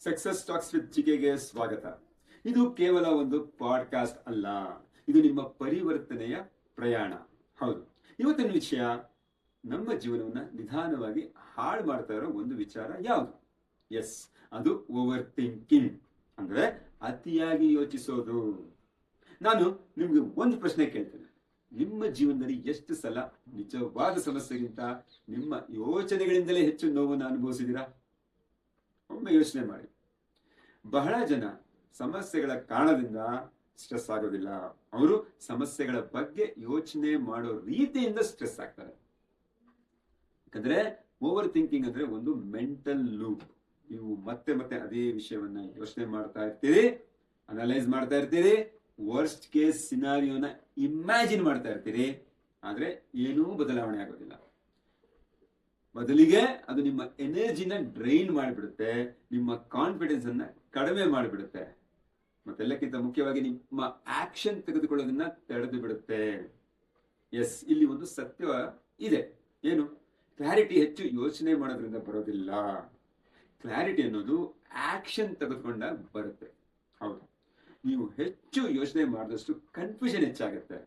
Success talks with ಜಿಕೆಗೆ ಸ್ವಾಗತ. ಇದು ಕೇವಲ ಒಂದು ಪಾಡ್ಕಾಸ್ಟ್ ಅಲ್ಲ, ಇದು ನಿಮ್ಮ ಪರಿವರ್ತನೆಯ ಪ್ರಯಾಣ. ಹೌದು, ಇವತ್ತಿನ ವಿಷಯ ನಮ್ಮ ಜೀವನವನ್ನ ನಿಧಾನವಾಗಿ ಹಾಳು ಮಾಡ್ತಾ ಇರೋ ಒಂದು ವಿಚಾರ ಯಾವುದು? ಎಸ್, ಅದು ಓವರ್ ಥಿಂಕಿಂಗ್, ಅಂದ್ರೆ ಅತಿಯಾಗಿ ಯೋಚಿಸೋದು. ನಾನು ನಿಮ್ಗೆ ಒಂದು ಪ್ರಶ್ನೆ ಕೇಳ್ತೇನೆ. ನಿಮ್ಮ ಜೀವನದಲ್ಲಿ ಎಷ್ಟು ಸಲ ನಿಜವಾದ ಸಮಸ್ಯೆಗಿಂತ ನಿಮ್ಮ ಯೋಚನೆಗಳಿಂದಲೇ ಹೆಚ್ಚು ನೋವನ್ನು ಅನುಭವಿಸಿದ್ದೀರಾ? ಒಮ್ಮೆ ಯೋಚನೆ ಮಾಡಿ. ಬಹಳ ಜನ ಸಮಸ್ಯೆಗಳ ಕಾರಣದಿಂದ ಸ್ಟ್ರೆಸ್ ಆಗೋದಿಲ್ಲ, ಅವರು ಸಮಸ್ಯೆಗಳ ಬಗ್ಗೆ ಯೋಚನೆ ಮಾಡೋ ರೀತಿಯಿಂದ ಸ್ಟ್ರೆಸ್ ಆಗ್ತಾರೆ. ಯಾಕಂದ್ರೆ ಓವರ್ ಥಿಂಕಿಂಗ್ ಅಂದ್ರೆ ಒಂದು ಮೆಂಟಲ್ ಲೂಪ್. ನೀವು ಮತ್ತೆ ಮತ್ತೆ ಅದೇ ವಿಷಯವನ್ನ ಯೋಚನೆ ಮಾಡ್ತಾ ಇರ್ತೀರಿ, ಅನಲೈಸ್ ಮಾಡ್ತಾ ಇರ್ತೀರಿ, ವರ್ಸ್ಟ್ ಕೇಸ್ ಸಿನಾರಿಯೋನ ಇಮ್ಯಾಜಿನ್ ಮಾಡ್ತಾ ಇರ್ತೀರಿ, ಆದ್ರೆ ಏನೂ ಬದಲಾವಣೆ ಆಗೋದಿಲ್ಲ. ಬದಲಿಗೆ ಅದು ನಿಮ್ಮ ಎನರ್ಜಿನ ಡ್ರೈನ್ ಮಾಡಿಬಿಡುತ್ತೆ, ನಿಮ್ಮ ಕಾನ್ಫಿಡೆನ್ಸ್ ಅನ್ನ ಕಡಿಮೆ ಮಾಡಿಬಿಡುತ್ತೆ, ಮತ್ತೆಲ್ಲಕ್ಕಿಂತ ಮುಖ್ಯವಾಗಿ ನಿಮ್ಮ ಆಕ್ಷನ್ ತೆಗೆದುಕೊಳ್ಳೋದನ್ನ ತಡೆದು ಬಿಡುತ್ತೆ. ಎಸ್, ಇಲ್ಲಿ ಒಂದು ಸತ್ಯ ಇದೆ. ಏನು? ಕ್ಲಾರಿಟಿ ಹೆಚ್ಚು ಯೋಚನೆ ಮಾಡೋದ್ರಿಂದ ಬರೋದಿಲ್ಲ. ಕ್ಲಾರಿಟಿ ಅನ್ನೋದು ಆಕ್ಷನ್ ತೆಗೆದುಕೊಂಡಾಗ ಬರುತ್ತೆ. ಹೌದು, ನೀವು ಹೆಚ್ಚು ಯೋಚನೆ ಮಾಡಿದಷ್ಟು ಕನ್ಫ್ಯೂಷನ್ ಹೆಚ್ಚಾಗುತ್ತೆ,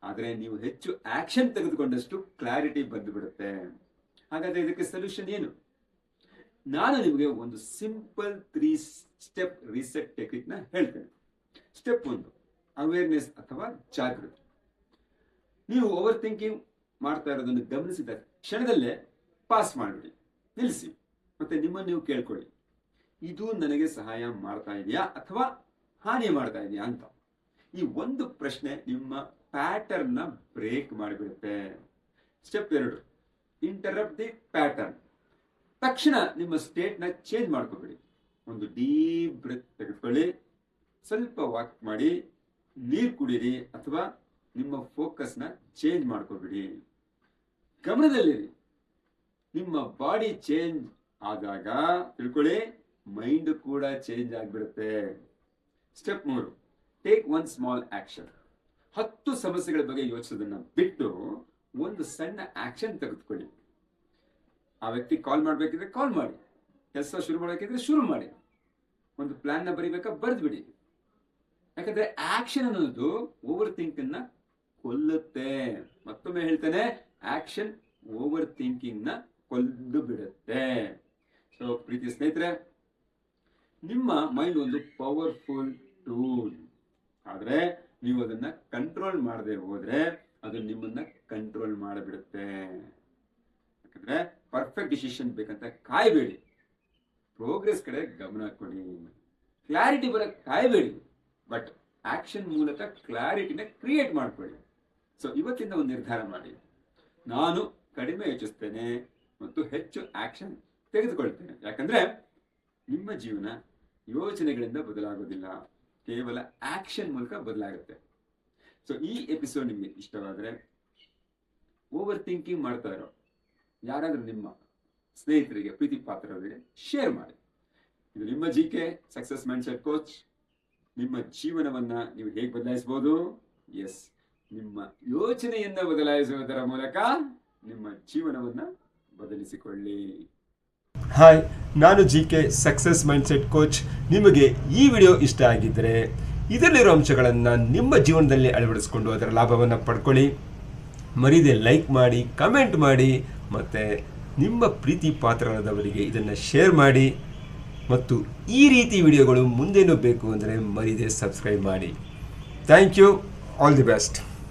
ಆದ್ರೆ ನೀವು ಹೆಚ್ಚು ಆಕ್ಷನ್ ತೆಗೆದುಕೊಂಡಷ್ಟು ಕ್ಲಾರಿಟಿ ಬಂದು ಬಿಡುತ್ತೆ. ಹಾಗಾದ್ರೆ ಇದಕ್ಕೆ ಸೊಲ್ಯೂಷನ್ ಏನು? ನಾನು ನಿಮಗೆ ಒಂದು ಸಿಂಪಲ್ 3 ಸ್ಟೆಪ್ ರೀಸೆಟ್ ಟೆಕ್ನಿಕ್ ನ ಹೇಳ್ತೇನೆ. ಸ್ಟೆಪ್ 1, ಅವೇರ್ನೆಸ್ ಅಥವಾ ಜಾಗೃತಿ. ನೀವು ಓವರ್ ಥಿಂಕಿಂಗ್ ಮಾಡ್ತಾ ಇರೋದನ್ನು ಗಮನಿಸಿದ ಕ್ಷಣದಲ್ಲೇ ಪಾಸ್ ಮಾಡಿಬಿಡಿ, ನಿಲ್ಲಿಸಿ, ಮತ್ತೆ ನಿಮ್ಮನ್ನು ನೀವು ಕೇಳ್ಕೊಳ್ಳಿ, ಇದು ನನಗೆ ಸಹಾಯ ಮಾಡ್ತಾ ಇದೆಯಾ ಅಥವಾ ಹಾನಿ ಮಾಡ್ತಾ ಇದೆಯಾ ಅಂತ. ಈ ಒಂದು ಪ್ರಶ್ನೆ ನಿಮ್ಮ ಪ್ಯಾಟರ್ನ್ ನ ಬ್ರೇಕ್ ಮಾಡಿಬಿಡುತ್ತೆ. Step 2, interrupt the pattern. ತಕ್ಷಣ ನಿಮ್ಮ ಸ್ಟೇಟ್ ನ ಚೇಂಜ್ ಮಾಡ್ಕೋಬೇಡಿ. ಒಂದು ಡೀಪ್ ಬ್ರೆತ್ ತೆಗೆದುಕೊಳ್ಳಿ, ಸ್ವಲ್ಪ ವಾಕ್ ಮಾಡಿ, ನೀರು ಕುಡೀರಿ, ಅಥವಾ ನಿಮ್ಮ ಫೋಕಸ್ ನ ಚೇಂಜ್ ಮಾಡ್ಕೋಬೇಡಿ. ಗಮನದಲ್ಲಿರಿ. ನಿಮ್ಮ ಬಾಡಿ ಚೇಂಜ್ ಆದಾಗ ತಿಳ್ಕೊಳ್ಳಿ, ಮೈಂಡ್ ಕೂಡ ಚೇಂಜ್ ಆಗಿಬಿಡುತ್ತೆ. Step 3, take 1 small action. 10 ಸಮಸ್ಯೆಗಳ ಬಗ್ಗೆ ಯೋಚಿಸೋದನ್ನ ಬಿಟ್ಟು ಒಂದು ಸಣ್ಣ ಆಕ್ಷನ್ ತೆಗೆದುಕೊಳ್ಳಿ. ಆ ವ್ಯಕ್ತಿ ಕಾಲ್ ಮಾಡ್ಬೇಕಿದ್ರೆ ಕಾಲ್ ಮಾಡಿ, ಕೆಲಸ ಶುರು ಮಾಡಬೇಕಿದ್ರೆ ಶುರು ಮಾಡಿ, ಒಂದು ಪ್ಲಾನ್ ನ ಬರಿಬೇಕಾ ಬರೆದು ಬಿಡಿ. ಯಾಕಂದ್ರೆ ಆಕ್ಷನ್ ಅನ್ನೋದು ಓವರ್ ಥಿಂಕಿಂಗ್ ನ ಕೊಲ್ಲುತ್ತೆ. ಮತ್ತೊಮ್ಮೆ ಹೇಳ್ತೇನೆ, ಆಕ್ಷನ್ ಓವರ್ ಥಿಂಕಿಂಗ್ ನ ಕೊಲ್ಲು ಬಿಡುತ್ತೆ. ಸೊ ಪ್ರೀತಿ ಸ್ನೇಹಿತರೆ, ನಿಮ್ಮ ಮೈಂಡ್ ಒಂದು ಪವರ್ಫುಲ್ ಟೂಲ್, ಆದ್ರೆ ನೀವು ಅದನ್ನ ಕಂಟ್ರೋಲ್ ಮಾಡದೆ ಹೋದ್ರೆ ಅದು ನಿಮ್ಮನ್ನ ಕಂಟ್ರೋಲ್ ಮಾಡಿಬಿಡುತ್ತೆ. ಯಾಕಂದ್ರೆ ಪರ್ಫೆಕ್ಟ್ ಡಿಸಿಷನ್ ಬೇಕಂತ ಕಾಯಬೇಡಿ, ಪ್ರೋಗ್ರೆಸ್ ಕಡೆ ಗಮನ ಕೊಡಿ. ಕ್ಲಾರಿಟಿ ಬರಕ್ ಕಾಯಬೇಡಿ, ಬಟ್ ಆಕ್ಷನ್ ಮೂಲಕ ಕ್ಲಾರಿಟಿನ ಕ್ರಿಯೇಟ್ ಮಾಡ್ಕೊಳ್ಳಿ. ಸೊ ಇವತ್ತಿಂದ ಒಂದು ನಿರ್ಧಾರ ಮಾಡಿ, ನಾನು ಕಡಿಮೆ ಯೋಚಿಸ್ತೇನೆ ಮತ್ತು ಹೆಚ್ಚು ಆಕ್ಷನ್ ತೆಗೆದುಕೊಳ್ತೇನೆ. ಯಾಕಂದ್ರೆ ನಿಮ್ಮ ಜೀವನ ಯೋಚನೆಗಳಿಂದ ಬದಲಾಗೋದಿಲ್ಲ, ಕೇವಲ ಆಕ್ಷನ್ ಮೂಲಕ ಬದಲಾಗುತ್ತೆ. ಸೊ ಈ ಎಪಿಸೋಡ್ ನಿಮಗೆ ಇಷ್ಟವಾದರೆ ಓವರ್ ಥಿಂಕಿಂಗ್ ಮಾಡ್ತಾ ಇರೋ ಯಾರಾದ್ರೂ ನಿಮ್ಮ ಸ್ನೇಹಿತರಿಗೆ, ಪ್ರೀತಿ ಪಾತ್ರರಿಗೆ ಶೇರ್ ಮಾಡಿ. ಇದು ನಿಮ್ಮ ಜಿಕೆ ಸಕ್ಸಸ್ ಮೈಂಡ್ಸೆಟ್ ಕೋಚ್. ನಿಮ್ಮ ಜೀವನವನ್ನ ನೀವು ಹೇಗೆ ಬದಲಾಯಿಸಬಹುದು? ಎಸ್, ನಿಮ್ಮ ಯೋಚನೆಯನ್ನ ಬದಲಾಯಿಸುವುದರ ಮೂಲಕ ನಿಮ್ಮ ಜೀವನವನ್ನ ಬದಲಿಸಿಕೊಳ್ಳಿ. ಹಾಯ್, ನಾನು ಜಿಕೆ ಸಕ್ಸಸ್ ಮೈಂಡ್ಸೆಟ್ ಕೋಚ್. ನಿಮಗೆ ಈ ವಿಡಿಯೋ ಇಷ್ಟ ಆಗಿದ್ದರೆ ಇದರಲ್ಲಿರೋ ಅಂಶಗಳನ್ನು ನಿಮ್ಮ ಜೀವನದಲ್ಲಿ ಅಳವಡಿಸಿಕೊಂಡು ಅದರ ಲಾಭವನ್ನು ಪಡ್ಕೊಳ್ಳಿ. ಮರೀದೆ ಲೈಕ್ ಮಾಡಿ, ಕಮೆಂಟ್ ಮಾಡಿ, ಮತ್ತು ನಿಮ್ಮ ಪ್ರೀತಿ ಪಾತ್ರರಾದವರಿಗೆ ಇದನ್ನು ಶೇರ್ ಮಾಡಿ. ಮತ್ತು ಈ ರೀತಿ ವಿಡಿಯೋಗಳು ಮುಂದೇನೂ ಬೇಕು ಅಂದರೆ ಮರೀದೆ ಸಬ್ಸ್ಕ್ರೈಬ್ ಮಾಡಿ. Thank you. All the best.